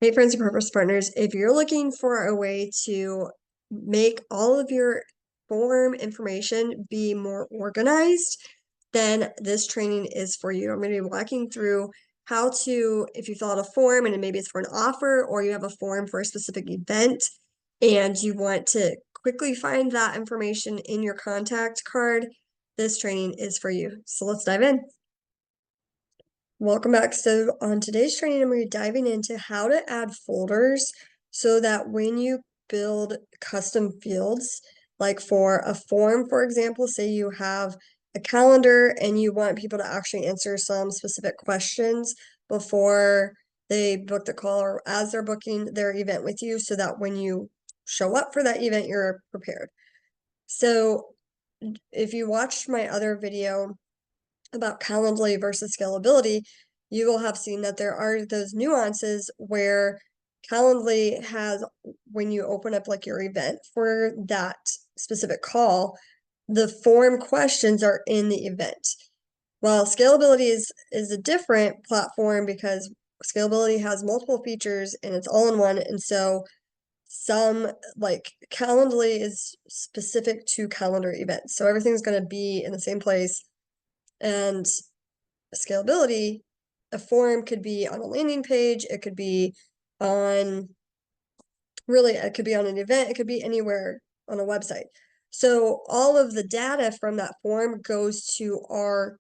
Hey, friends and purpose partners, if you're looking for a way to make all of your form information be more organized, then this training is for you. I'm going to be walking through how to, if you fill out a form and maybe it's for an offer or you have a form for a specific event and you want to quickly find that information in your contact card, this training is for you. So let's dive in. Welcome back. So on today's training, I'm going to be diving into how to add folders so that when you build custom fields, like for a form, for example, say you have a calendar and you want people to actually answer some specific questions before they book the call or as they're booking their event with you, so that when you show up for that event, you're prepared. So if you watched my other video about Calendly versus Scalability, you will have seen that there are those nuances where Calendly has, when you open up like your event for that specific call, the form questions are in the event. While Scalability is a different platform because Scalability has multiple features and it's all in one, and so some like Calendly is specific to calendar events. So everything's going to be in the same place, and Scalability, a form could be on a landing page, it could be on it could be on an event, it could be anywhere on a website. So all of the data from that form goes to our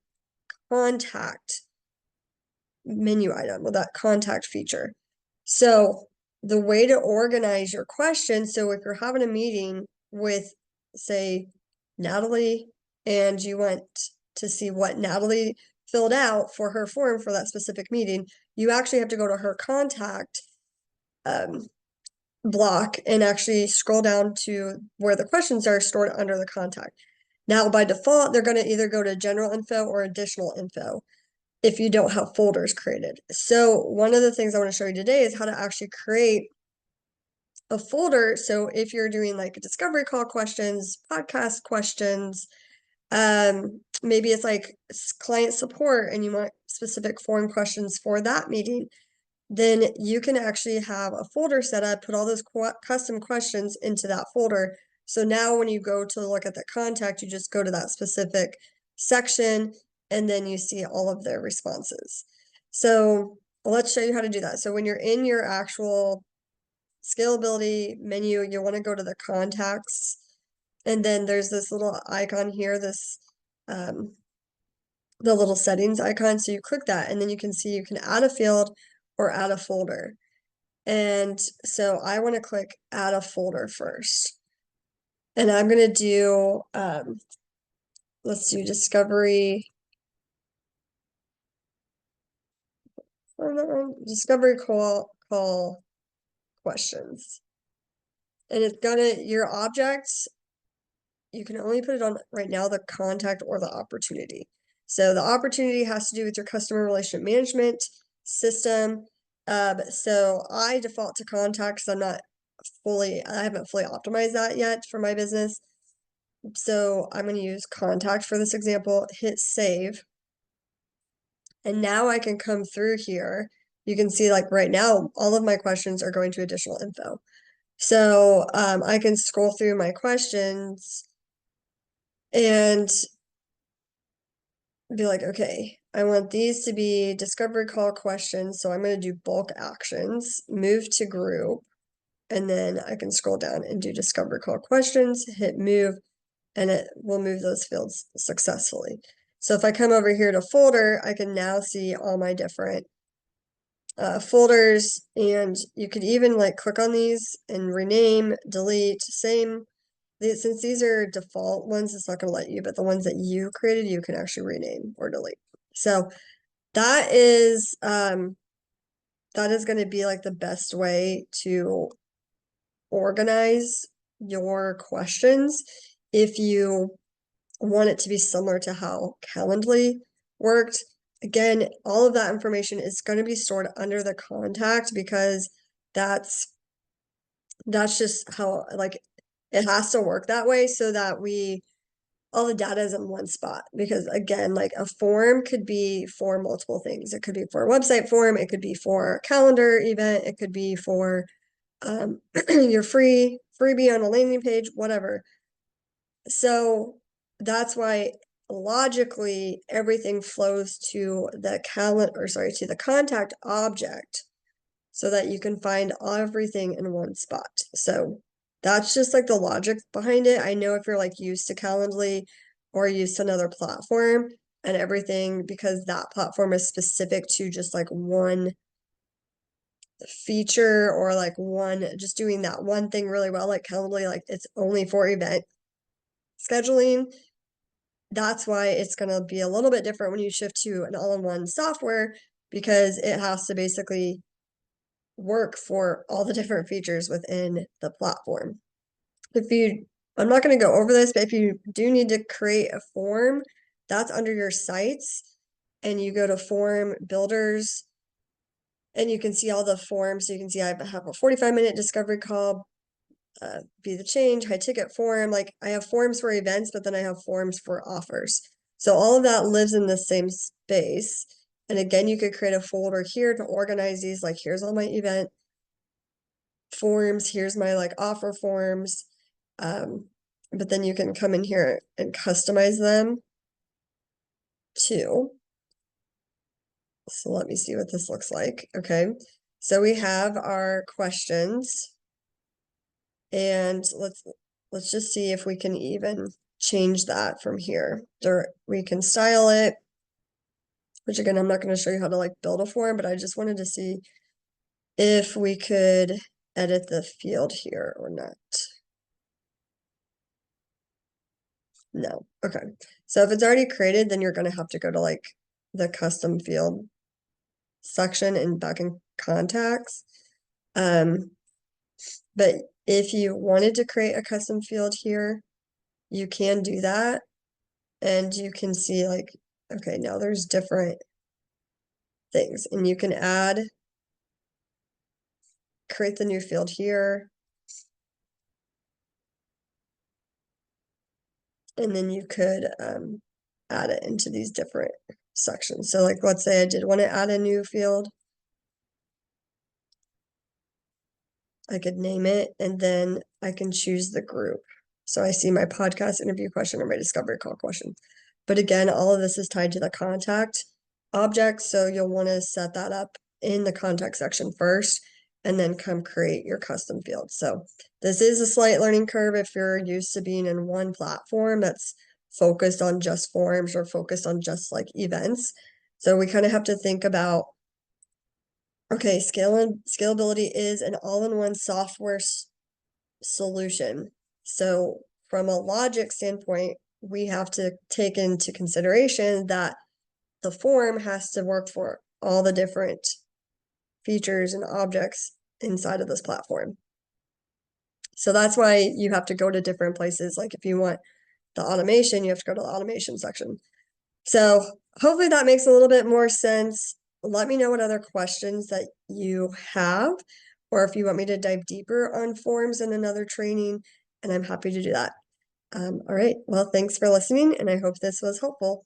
contact menu item, or that contact feature. So the way to organize your questions, so if you're having a meeting with, say, Natalie, and you want to see what Natalie filled out for her form for that specific meeting, you actually have to go to her contact block and actually scroll down to where the questions are stored under the contact. Now, by default, they're going to either go to general info or additional info if you don't have folders created. So one of the things I want to show you today is how to actually create a folder. So if you're doing like discovery call questions, podcast questions, maybe it's like client support and you want specific form questions for that meeting, then you can actually have a folder set up, put all those custom questions into that folder. So now when you go to look at the contact, you just go to that specific section and then you see all of their responses. So let's show you how to do that. So when you're in your actual Scalability menu, you want to go to the contacts, and then there's this little icon here, this the little settings icon. So you click that and then you can see you can add a field or add a folder. And so I want to click add a folder first. And I'm going to do, let's do discovery call questions. And it's gonna, your objects, you can only put it on right now the contact or the opportunity. So the opportunity has to do with your customer relationship management system. So I default to contact because I haven't fully optimized that yet for my business. So I'm going to use contact for this example, hit save. And now I can come through here. You can see like right now, all of my questions are going to additional info. So I can scroll through my questions and be like, okay, I want these to be discovery call questions. So I'm going to do bulk actions, move to group, and then I can scroll down and do discovery call questions, hit move, and it will move those fields successfully. So if I come over here to folder, I can now see all my different folders, and you could even like click on these and rename, delete, since these are default ones, it's not going to let you, but the ones that you created, you can actually rename or delete. So that is going to be like the best way to organize your questions if you want it to be similar to how Calendly worked. Again, all of that information is going to be stored under the contact because that's just how, like, it has to work that way so that we all the data is in one spot, because again, like a form could be for multiple things. It could be for a website form, it could be for a calendar event, it could be for your freebie on a landing page, whatever. So that's why logically everything flows to the to the contact object, so that you can find everything in one spot. So that's just like the logic behind it. I know if you're like used to Calendly or used to another platform and everything, because that platform is specific to just like one feature, or like one, just doing that one thing really well, like Calendly, like it's only for event scheduling. That's why it's going to be a little bit different when you shift to an all-in-one software, because it has to basically work for all the different features within the platform. I'm not going to go over this, but if you do need to create a form, that's under your sites, and you go to form builders, and you can see all the forms. So you can see I have a 45-minute discovery call, be the change, high ticket form. Like I have forms for events, but then I have forms for offers. So all of that lives in the same space. And again, you could create a folder here to organize these. Like here's all my event forms, here's my like offer forms. But then you can come in here and customize them too. So let me see what this looks like. Okay, so we have our questions, and let's just see if we can even change that from here. We can style it, which again, I'm not going to show you how to like build a form, but I just wanted to see if we could edit the field here or not. No. Okay. So if it's already created, then you're going to have to go to like the custom field section and back in contacts. But if you wanted to create a custom field here, you can do that. And you can see like, okay, now there's different things, and you can create the new field here. And then you could add it into these different sections. So like, let's say I did want to add a new field. I could name it, and then I can choose the group. So I see my podcast interview question or my discovery call question. But again, all of this is tied to the contact object. So you'll want to set that up in the contact section first, and then come create your custom field. So this is a slight learning curve if you're used to being in one platform that's focused on just forms or focused on just like events. So we kind of have to think about, okay, scalability is an all-in-one software solution. So from a logic standpoint, we have to take into consideration that the form has to work for all the different features and objects inside of this platform. So that's why you have to go to different places. Like if you want the automation, you have to go to the automation section. So hopefully that makes a little bit more sense. Let me know what other questions that you have, or if you want me to dive deeper on forms in another training, and I'm happy to do that. All right, well, thanks for listening, and I hope this was helpful.